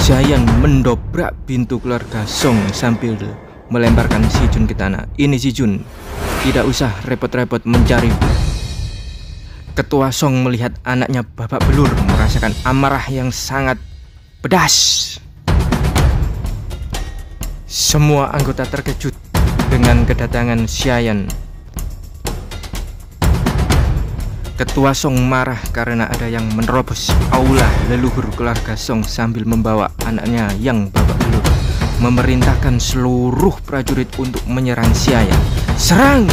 Giant mendobrak pintu keluarga Song sambil melemparkan Si Jun ke tanah. Ini Si Jun, tidak usah repot-repot mencari. Ketua Song melihat anaknya babak belur, merasakan amarah yang sangat pedas. Semua anggota terkejut dengan kedatangan Giant. Ketua Song marah karena ada yang menerobos aula leluhur keluarga Song sambil membawa anaknya yang babak belur, memerintahkan seluruh prajurit untuk menyerang Giant. Serang!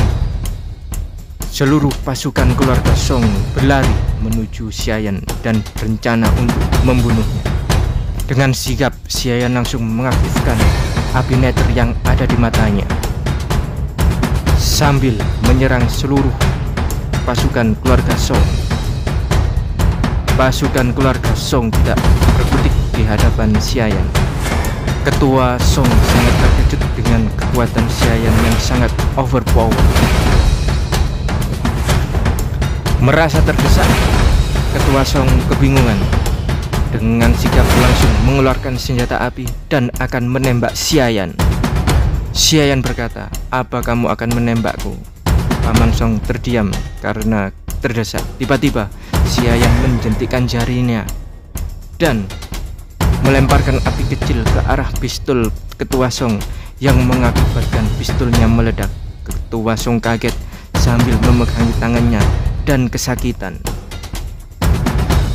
Seluruh pasukan keluarga Song berlari menuju Giant dan berencana untuk membunuhnya. Dengan sigap, Giant langsung mengaktifkan api nether yang ada di matanya sambil menyerang seluruh pasukan keluarga Song. Pasukan keluarga Song tidak berkutik di hadapan Giant. Ketua Song sangat terkejut dengan kekuatan Giant yang sangat overpower. Merasa terdesak, Ketua Song kebingungan. Dengan sigap langsung mengeluarkan senjata api dan akan menembak Giant. Giant berkata, "Apa kamu akan menembakku?" Paman Song terdiam karena terdesak. Tiba-tiba Giant menjentikkan jarinya dan melemparkan api kecil ke arah pistol Ketua Song yang mengakibatkan pistolnya meledak. Ketua Song kaget sambil memegangi tangannya dan kesakitan.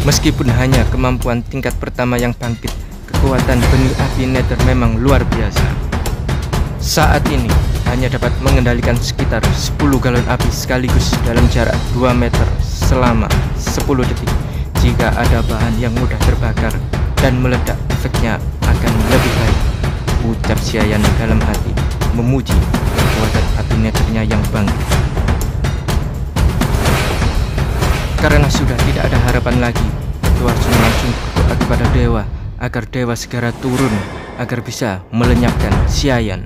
Meskipun hanya kemampuan tingkat pertama yang bangkit, kekuatan benih api nether memang luar biasa. Saat ini hanya dapat mengendalikan sekitar 10 galon api sekaligus dalam jarak 2 meter selama 10 detik. Jika ada bahan yang mudah terbakar dan meledak, efeknya akan lebih baik, ucap Giant dalam hati, memuji kekuatan api nethernya yang bangkit. Karena sudah tidak ada harapan lagi, Ketua Song langsung berdoa kepada dewa agar dewa segera turun agar bisa melenyapkan Giant.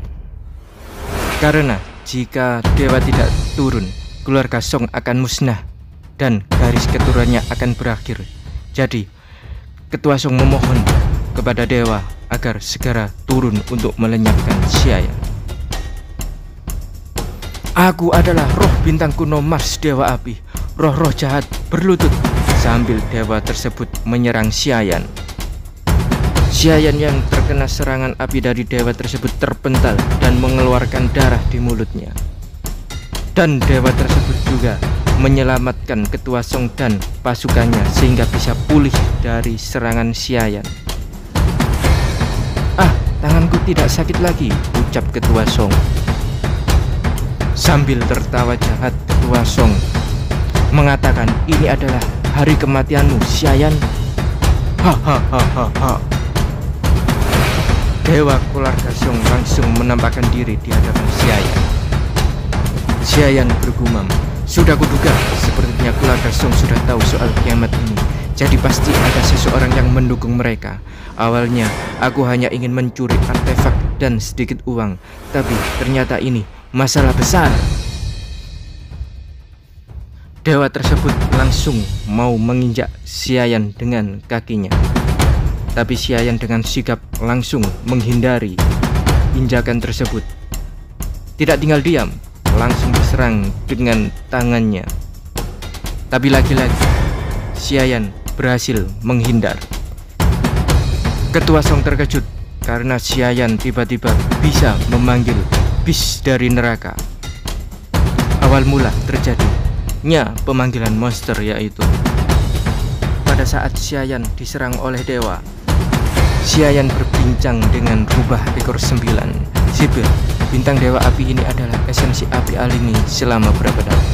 Karena jika dewa tidak turun, keluarga Song akan musnah dan garis keturunannya akan berakhir. Jadi, Ketua Song memohon kepada dewa agar segera turun untuk melenyapkan Giant. "Aku adalah roh bintang kuno Mars Dewa Api. Roh-roh jahat berlutut," sambil dewa tersebut menyerang Giant. Giant yang terkena serangan api dari dewa tersebut terpental dan mengeluarkan darah di mulutnya. Dan dewa tersebut juga menyelamatkan Ketua Song dan pasukannya sehingga bisa pulih dari serangan Giant. "Ah, tanganku tidak sakit lagi," ucap Ketua Song. Sambil tertawa jahat, Ketua Song mengatakan, "Ini adalah hari kematianmu, Giant." Hahaha. Dewa keluarga Song langsung menampakkan diri di hadapan Giant. Giant bergumam, "Sudah kuduga, sepertinya keluarga Song sudah tahu soal kiamat ini. Jadi pasti ada seseorang yang mendukung mereka. Awalnya aku hanya ingin mencuri artefak dan sedikit uang, tapi ternyata ini masalah besar." Dewa tersebut langsung mau menginjak Giant dengan kakinya. Tapi Giant dengan sigap langsung menghindari injakan tersebut. Tidak tinggal diam, langsung diserang dengan tangannya. Tapi lagi-lagi Giant berhasil menghindar. Ketua Song terkejut karena Giant tiba-tiba bisa memanggil bis dari neraka. Awal mula terjadinya pemanggilan monster, yaitu pada saat Giant diserang oleh dewa. Giant berbincang dengan rubah ekor 9. Sipil, bintang dewa api ini adalah esensi api alami selama berapa tahun.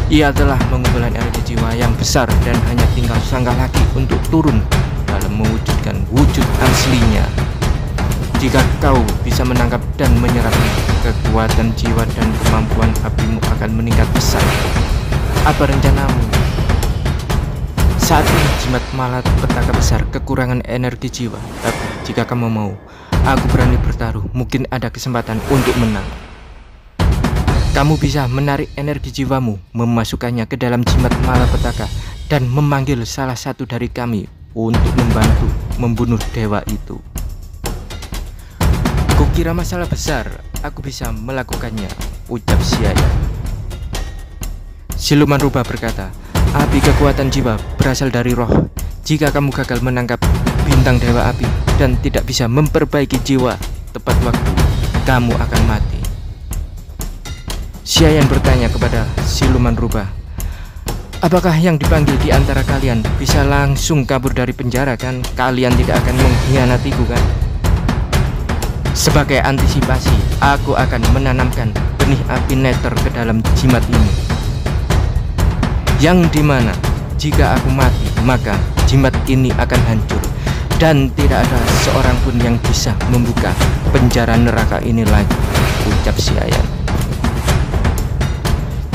Ia telah mengumpulkan energi jiwa yang besar dan hanya tinggal sangkah lagi untuk turun dalam mewujudkan wujud aslinya. Jika kau bisa menangkap dan menyerapnya, kekuatan jiwa dan kemampuan apimu akan meningkat pesat. Apa rencanamu? Saat ini jimat malapetaka besar kekurangan energi jiwa, tapi jika kamu mau, aku berani bertaruh, mungkin ada kesempatan untuk menang. Kamu bisa menarik energi jiwamu, memasukkannya ke dalam jimat malapetaka, dan memanggil salah satu dari kami untuk membantu membunuh dewa itu. Kukira masalah besar, aku bisa melakukannya, ucap Xiayan. Siluman rubah berkata, api kekuatan jiwa berasal dari roh. Jika kamu gagal menangkap bintang dewa api dan tidak bisa memperbaiki jiwa tepat waktu, kamu akan mati. Xiayan bertanya kepada siluman rubah, apakah yang dipanggil di antara kalian bisa langsung kabur dari penjara kan? Kalian tidak akan mengkhianatiku kan? Sebagai antisipasi, aku akan menanamkan benih api nether ke dalam jimat ini, yang dimana jika aku mati, maka jimat ini akan hancur dan tidak ada seorang pun yang bisa membuka penjara neraka ini lagi, ucap Xiayan.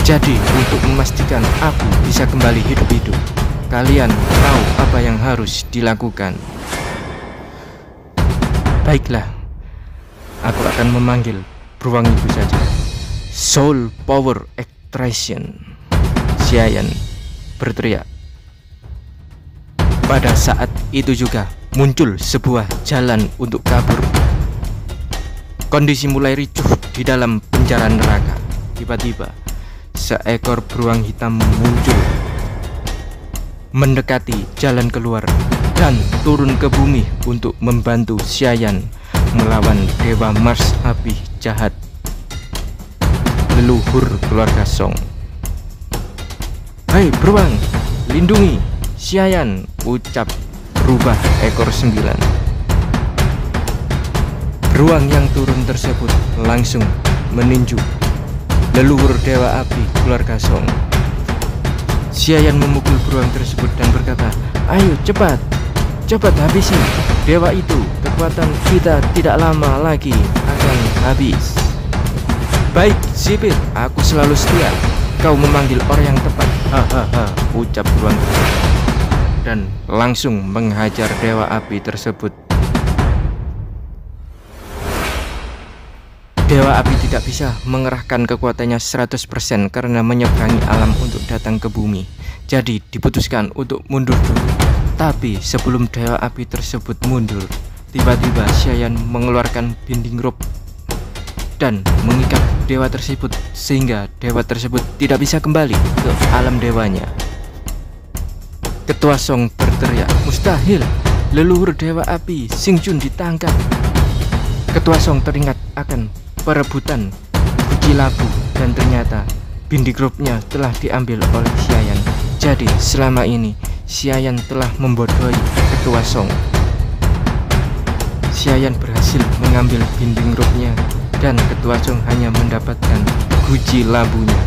Jadi untuk memastikan aku bisa kembali hidup-hidup, kalian tahu apa yang harus dilakukan. Baiklah, aku akan memanggil beruang itu saja. Soul Power Extraction, Xiayan berteriak. Pada saat itu juga muncul sebuah jalan untuk kabur. Kondisi mulai ricuh di dalam penjara neraka. Tiba-tiba seekor beruang hitam muncul, mendekati jalan keluar dan turun ke bumi untuk membantu Xiayan melawan dewa Mars api jahat, leluhur keluarga Song. Hai beruang, lindungi Xiayan, ucap berubah ekor 9. Beruang yang turun tersebut langsung meninju leluhur dewa api keluarga Song. Xiayan memukul beruang tersebut dan berkata, ayo cepat habisi dewa itu. Kekuatan kita tidak lama lagi akan habis. Baik sipir, aku selalu setia. Kau memanggil orang yang tepat. Hahaha, ucap beruang tersebut dan langsung menghajar dewa api tersebut. Dewa api tidak bisa mengerahkan kekuatannya 100% karena menyeberangi alam untuk datang ke bumi. Jadi diputuskan untuk mundur dulu. Tapi sebelum dewa api tersebut mundur, tiba-tiba Xiayan mengeluarkan binding rope dan mengikat dewa tersebut sehingga dewa tersebut tidak bisa kembali ke alam dewanya. Ketua Song berteriak, mustahil, leluhur dewa api Xingjun ditangkap. Ketua Song teringat akan perebutan Guci Labu dan ternyata binding rope-nya telah diambil oleh Xiayan. Jadi selama ini Xiayan telah membodohi Ketua Song. Xiayan berhasil mengambil binding rope-nya dan Ketua Song hanya mendapatkan Guci Labunya.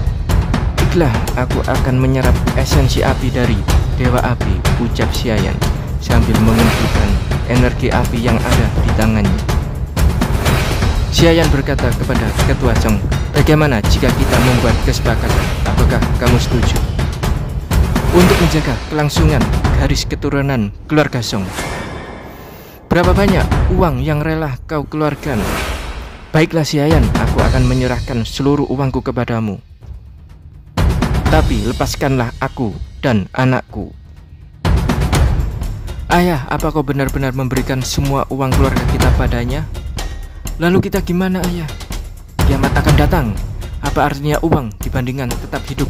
Baiklah, aku akan menyerap esensi api dari dewa api, ucap Xiayan sambil mengumpulkan energi api yang ada di tangannya. Xiayan berkata kepada Ketua Song, bagaimana jika kita membuat kesepakatan? Apakah kamu setuju? Untuk menjaga kelangsungan garis keturunan keluarga Song. Berapa banyak uang yang rela kau keluarkan? Baiklah Xiayan, aku akan menyerahkan seluruh uangku kepadamu. Tapi lepaskanlah aku dan anakku. Ayah, apa kau benar-benar memberikan semua uang keluarga kita padanya? Lalu kita gimana ayah? Kiamat akan datang. Apa artinya uang dibandingkan tetap hidup?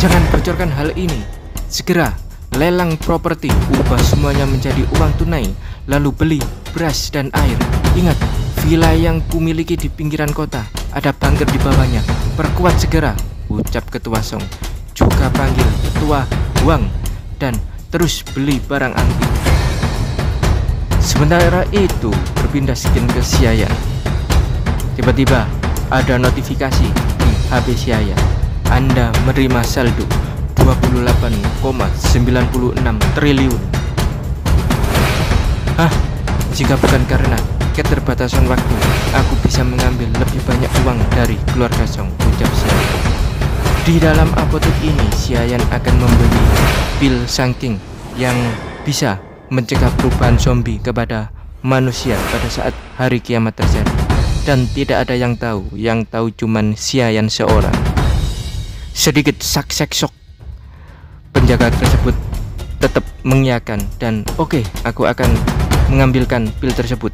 Jangan bocorkan hal ini. Segera lelang properti, ubah semuanya menjadi uang tunai, lalu beli beras dan air. Ingat, villa yang kumiliki di pinggiran kota, ada bunker di bawahnya. Perkuat segera, ucap Ketua Song. Juga panggil Ketua Wang dan terus beli barang antik. Sementara itu berpindah skin ke Xiayan. Tiba-tiba ada notifikasi di HP Xiayan. Anda menerima saldo 28,96 triliun. Jika bukan karena keterbatasan waktu, aku bisa mengambil lebih banyak uang dari keluarga Song, ucap Xiayan. Di dalam apotek ini Xiayan akan membeli pil Saking yang bisa mencegah perubahan zombie kepada manusia pada saat hari kiamat terjadi. Dan tidak ada yang tahu cuman Xiayan seorang. Sedikit shock. Penjaga tersebut tetap mengiyakan dan oke, aku akan mengambilkan pil tersebut.